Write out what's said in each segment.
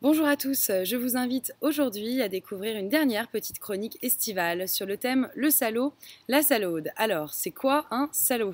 Bonjour à tous, je vous invite aujourd'hui à découvrir une dernière petite chronique estivale sur le thème le salaud, la salaude. Alors, c'est quoi un salaud?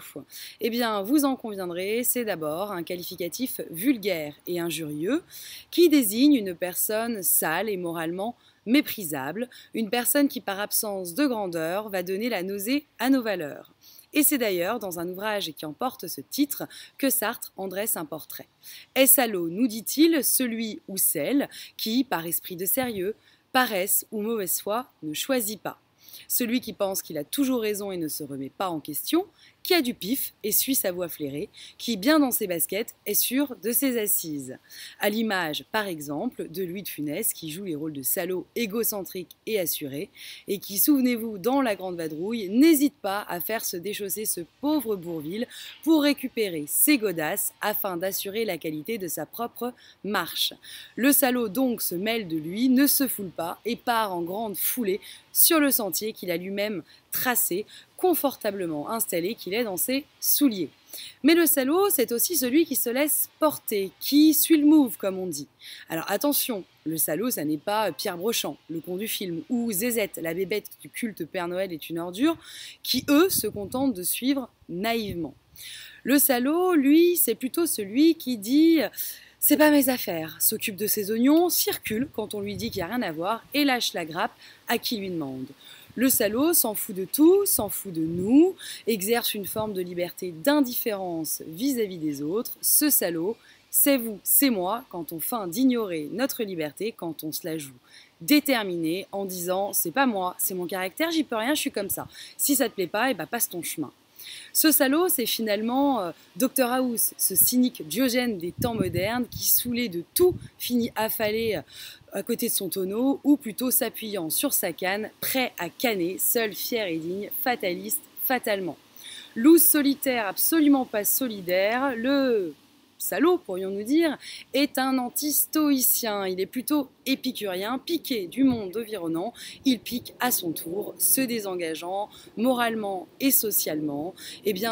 Eh bien, vous en conviendrez, c'est d'abord un qualificatif vulgaire et injurieux qui désigne une personne sale et moralement méprisable, une personne qui par absence de grandeur va donner la nausée à nos valeurs. Et c'est d'ailleurs dans un ouvrage qui en porte ce titre que Sartre en dresse un portrait. Est salaud, nous dit-il, celui ou celle qui, par esprit de sérieux, paresse ou mauvaise foi, ne choisit pas. Celui qui pense qu'il a toujours raison et ne se remet pas en question, qui a du pif et suit sa voie flairée, qui, bien dans ses baskets, est sûr de ses assises. À l'image, par exemple, de Louis de Funès, qui joue les rôles de salaud égocentrique et assuré, et qui, souvenez-vous, dans La Grande Vadrouille, n'hésite pas à faire se déchausser ce pauvre Bourvil pour récupérer ses godasses afin d'assurer la qualité de sa propre marche. Le salaud donc se mêle de lui, ne se foule pas et part en grande foulée sur le sentier qu'il a lui-même tracé, confortablement installé qu'il est dans ses souliers. Mais le salaud, c'est aussi celui qui se laisse porter, qui suit le move, comme on dit. Alors attention, le salaud, ça n'est pas Pierre Brochant, le con du film, ou Zézette, la bébête du culte Père Noël est une ordure, qui, eux, se contentent de suivre naïvement. Le salaud, lui, c'est plutôt celui qui dit « c'est pas mes affaires », s'occupe de ses oignons, circule quand on lui dit qu'il n'y a rien à voir et lâche la grappe à qui lui demande. Le salaud s'en fout de tout, s'en fout de nous, exerce une forme de liberté d'indifférence vis-à-vis des autres. Ce salaud, c'est vous, c'est moi, quand on feint d'ignorer notre liberté, quand on se la joue déterminé en disant « c'est pas moi, c'est mon caractère, j'y peux rien, je suis comme ça. Si ça te plaît pas, passe ton chemin ». Ce salaud, c'est finalement Dr House, ce cynique Diogène des temps modernes qui, saoulé de tout, finit affalé à côté de son tonneau, ou plutôt s'appuyant sur sa canne, prêt à canner, seul, fier et digne, fataliste, fatalement. Loose solitaire, absolument pas solidaire, le salaud, pourrions-nous dire, est un anti-stoïcien. Il est plutôt épicurien, piqué du monde environnant. Il pique à son tour, se désengageant moralement et socialement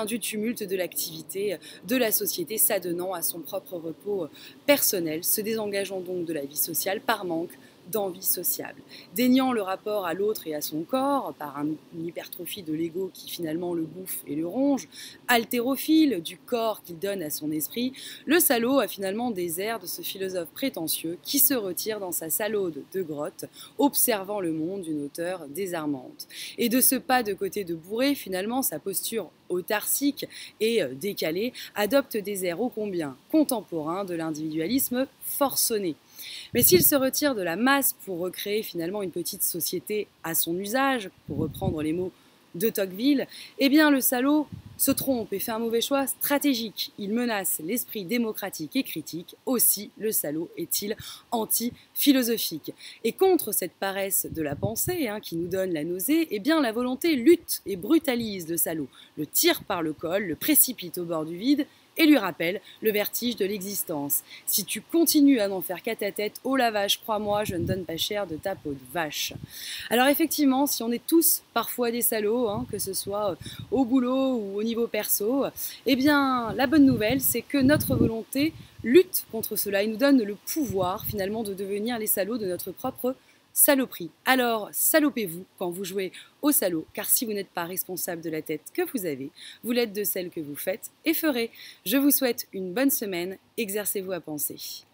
du tumulte de l'activité de la société, s'adonnant à son propre repos personnel, se désengageant donc de la vie sociale par manque d'envie sociable. Déniant le rapport à l'autre et à son corps par une hypertrophie de l'ego qui finalement le bouffe et le ronge, haltérophile du corps qu'il donne à son esprit, le salaud a finalement des airs de ce philosophe prétentieux qui se retire dans sa salaude de grotte, observant le monde d'une hauteur désarmante. Et de ce pas de côté de bourré, finalement, sa posture autarcique et décalée adopte des airs ô combien contemporains de l'individualisme forcené. Mais s'il se retire de la masse pour recréer finalement une petite société à son usage, pour reprendre les mots de Tocqueville, eh bien le salaud se trompe et fait un mauvais choix stratégique. Il menace l'esprit démocratique et critique. Aussi, le salaud est-il anti-philosophique. Et contre cette paresse de la pensée qui nous donne la nausée, eh bien la volonté lutte et brutalise le salaud, le tire par le col, le précipite au bord du vide et lui rappelle le vertige de l'existence. Si tu continues à n'en faire qu'à ta tête, oh la vache, crois-moi, je ne donne pas cher de ta peau de vache. Alors effectivement, si on est tous parfois des salauds, que ce soit au boulot ou au niveau perso, eh bien la bonne nouvelle, c'est que notre volonté lutte contre cela et nous donne le pouvoir finalement de devenir les salauds de notre propre saloperie. Alors, salopez-vous quand vous jouez au salaud, car si vous n'êtes pas responsable de la tête que vous avez, vous l'êtes de celle que vous faites et ferez. Je vous souhaite une bonne semaine, exercez-vous à penser.